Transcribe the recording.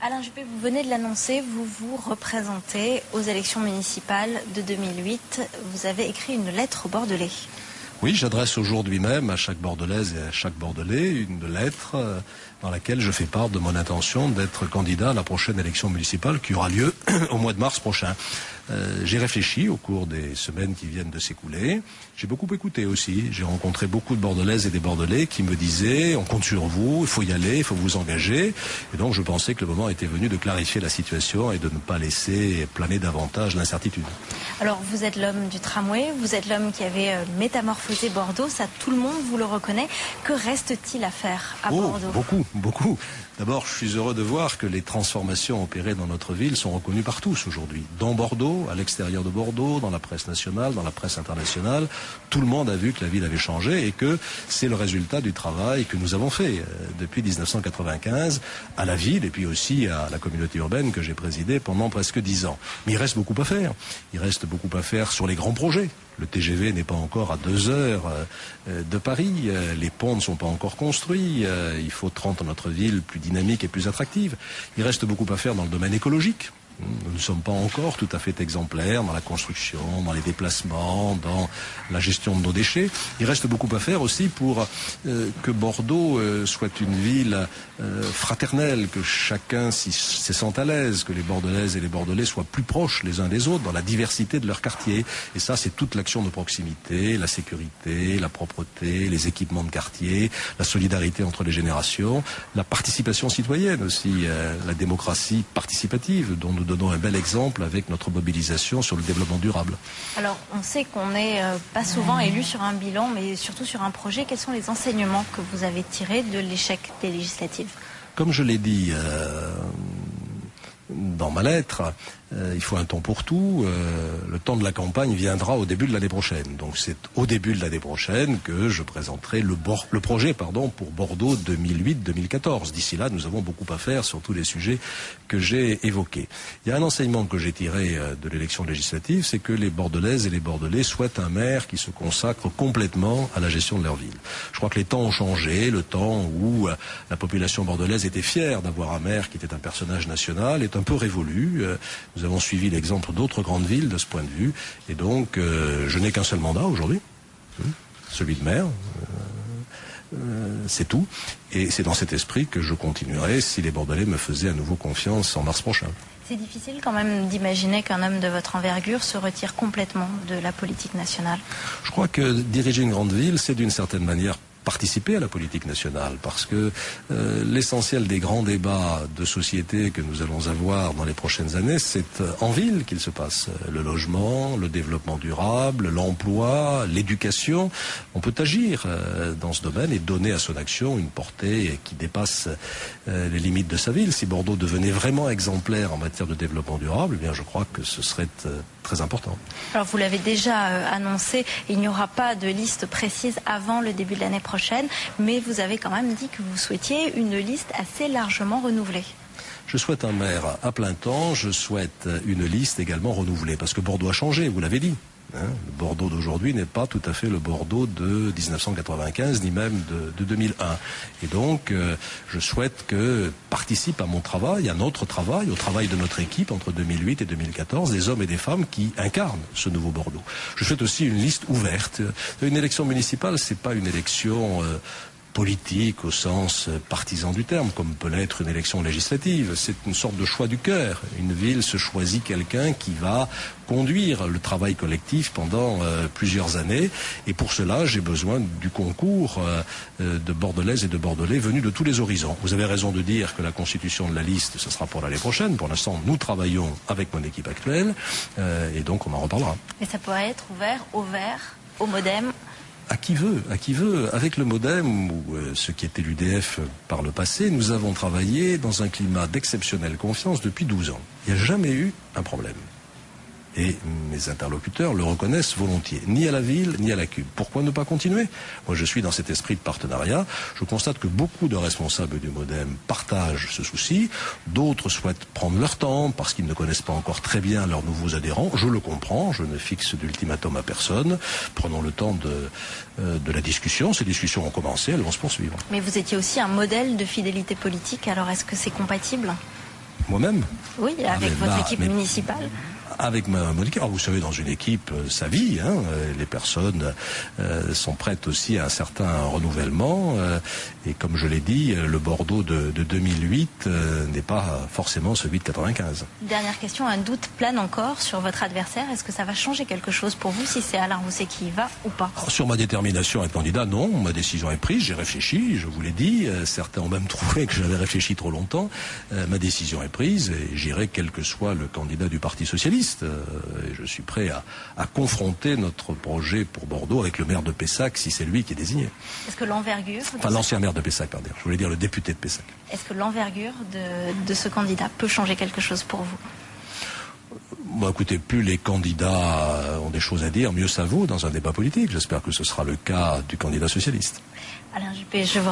Alain Juppé, vous venez de l'annoncer, vous vous représentez aux élections municipales de 2008. Vous avez écrit une lettre aux Bordelais. Oui, j'adresse aujourd'hui même à chaque Bordelaise et à chaque Bordelais une lettre dans laquelle je fais part de mon intention d'être candidat à la prochaine élection municipale qui aura lieu au mois de mars prochain. J'ai réfléchi au cours des semaines qui viennent de s'écouler. J'ai beaucoup écouté aussi. J'ai rencontré beaucoup de Bordelaises et des Bordelais qui me disaient « on compte sur vous, il faut y aller, il faut vous engager ». Et donc je pensais que le moment était venu de clarifier la situation et de ne pas laisser planer davantage l'incertitude. Alors vous êtes l'homme du tramway, vous êtes l'homme qui avait métamorphosé Bordeaux, ça tout le monde vous le reconnaît. Que reste-t-il à faire à Bordeaux ? Beaucoup. D'abord, je suis heureux de voir que les transformations opérées dans notre ville sont reconnues par tous aujourd'hui. Dans Bordeaux, à l'extérieur de Bordeaux, dans la presse nationale, dans la presse internationale, tout le monde a vu que la ville avait changé et que c'est le résultat du travail que nous avons fait depuis 1995 à la ville et puis aussi à la communauté urbaine que j'ai présidée pendant presque 10 ans. Mais il reste beaucoup à faire. Il reste beaucoup à faire sur les grands projets. Le TGV n'est pas encore à 2 heures de Paris. Les ponts ne sont pas encore construits. Il faut rendre notre ville plus dynamique et plus attractive. Il reste beaucoup à faire dans le domaine écologique. Nous ne sommes pas encore tout à fait exemplaires dans la construction, dans les déplacements, dans la gestion de nos déchets. Il reste beaucoup à faire aussi pour que Bordeaux soit une ville fraternelle, que chacun s'y sente à l'aise, que les Bordelaises et les Bordelais soient plus proches les uns des autres dans la diversité de leur quartier. Et ça, c'est toute l'action de proximité, la sécurité, la propreté, les équipements de quartier, la solidarité entre les générations, la participation citoyenne aussi, la démocratie participative dont nous donnons un bel exemple avec notre mobilisation sur le développement durable. Alors, on sait qu'on n'est pas souvent élu sur un bilan, mais surtout sur un projet. Quels sont les enseignements que vous avez tirés de l'échec des législatives ? Comme je l'ai dit dans ma lettre, il faut un temps pour tout. Le temps de la campagne viendra au début de l'année prochaine. Donc c'est au début de l'année prochaine que je présenterai le projet pour Bordeaux 2008-2014. D'ici là, nous avons beaucoup à faire sur tous les sujets que j'ai évoqués. Il y a un enseignement que j'ai tiré de l'élection législative, c'est que les Bordelaises et les Bordelais souhaitent un maire qui se consacre complètement à la gestion de leur ville. Je crois que les temps ont changé, le temps où la population bordelaise était fière d'avoir un maire qui était un personnage national est un peu révolu. Nous avons suivi l'exemple d'autres grandes villes de ce point de vue. Et donc, je n'ai qu'un seul mandat aujourd'hui, celui de maire. C'est tout. Et c'est dans cet esprit que je continuerai si les Bordelais me faisaient à nouveau confiance en mars prochain. C'est difficile quand même d'imaginer qu'un homme de votre envergure se retire complètement de la politique nationale. Je crois que diriger une grande ville, c'est d'une certaine manière participer à la politique nationale, parce que l'essentiel des grands débats de société que nous allons avoir dans les prochaines années, c'est en ville qu'il se passe. Le logement, le développement durable, l'emploi, l'éducation. On peut agir dans ce domaine et donner à son action une portée qui dépasse les limites de sa ville. Si Bordeaux devenait vraiment exemplaire en matière de développement durable, eh bien je crois que ce serait très important. Alors vous l'avez déjà annoncé, il n'y aura pas de liste précise avant le début de l'année prochaine, mais vous avez quand même dit que vous souhaitiez une liste assez largement renouvelée. Je souhaite un maire à plein temps, je souhaite une liste également renouvelée, parce que Bordeaux a changé, vous l'avez dit. Le Bordeaux d'aujourd'hui n'est pas tout à fait le Bordeaux de 1995 ni même de 2001. Et donc, je souhaite que participe à mon travail, à notre travail, au travail de notre équipe entre 2008 et 2014, des hommes et des femmes qui incarnent ce nouveau Bordeaux. Je souhaite aussi une liste ouverte. Une élection municipale, c'est pas une élection politique au sens partisan du terme, comme peut l'être une élection législative. C'est une sorte de choix du cœur. Une ville se choisit quelqu'un qui va conduire le travail collectif pendant plusieurs années. Et pour cela, j'ai besoin du concours de Bordelaises et de Bordelais venus de tous les horizons. Vous avez raison de dire que la constitution de la liste, ce sera pour l'année prochaine. Pour l'instant, nous travaillons avec mon équipe actuelle. Et donc, on en reparlera. Et ça pourrait être ouvert au Vert, au Modem. À qui veut. Avec le Modem, ou ce qui était l'UDF par le passé, nous avons travaillé dans un climat d'exceptionnelle confiance depuis 12 ans. Il n'y a jamais eu un problème. Et mes interlocuteurs le reconnaissent volontiers, ni à la ville, ni à la CUB. Pourquoi ne pas continuer? Moi, je suis dans cet esprit de partenariat. Je constate que beaucoup de responsables du Modem partagent ce souci. D'autres souhaitent prendre leur temps parce qu'ils ne connaissent pas encore très bien leurs nouveaux adhérents. Je le comprends, je ne fixe d'ultimatum à personne. Prenons le temps de la discussion. Ces discussions ont commencé, elles vont se poursuivre. Mais vous étiez aussi un modèle de fidélité politique, alors est-ce que c'est compatible ? Moi-même. Oui, avec votre équipe municipale. Avec mon équipe. Vous savez, dans une équipe, ça vit. Les personnes sont prêtes aussi à un certain renouvellement. Et comme je l'ai dit, le Bordeaux de 2008 n'est pas forcément celui de 95. Dernière question, un doute plane encore sur votre adversaire. Est-ce que ça va changer quelque chose pour vous si c'est Alain Rousset qui y va ou pas? Sur ma détermination à être candidat, non. Ma décision est prise. J'ai réfléchi, je vous l'ai dit. Certains ont même trouvé que j'avais réfléchi trop longtemps. Ma décision est prise et j'irai quel que soit le candidat du Parti socialiste. Et je suis prêt à confronter notre projet pour Bordeaux avec le maire de Pessac si c'est lui qui est désigné. Est-ce que l'envergure... Enfin, l'ancien maire de Pessac, pardon. Je voulais dire le député de Pessac. Est-ce que l'envergure de ce candidat peut changer quelque chose pour vous? Bon, écoutez, plus les candidats ont des choses à dire, mieux ça vaut dans un débat politique. J'espère que ce sera le cas du candidat socialiste. Alain Juppé, je vous remercie.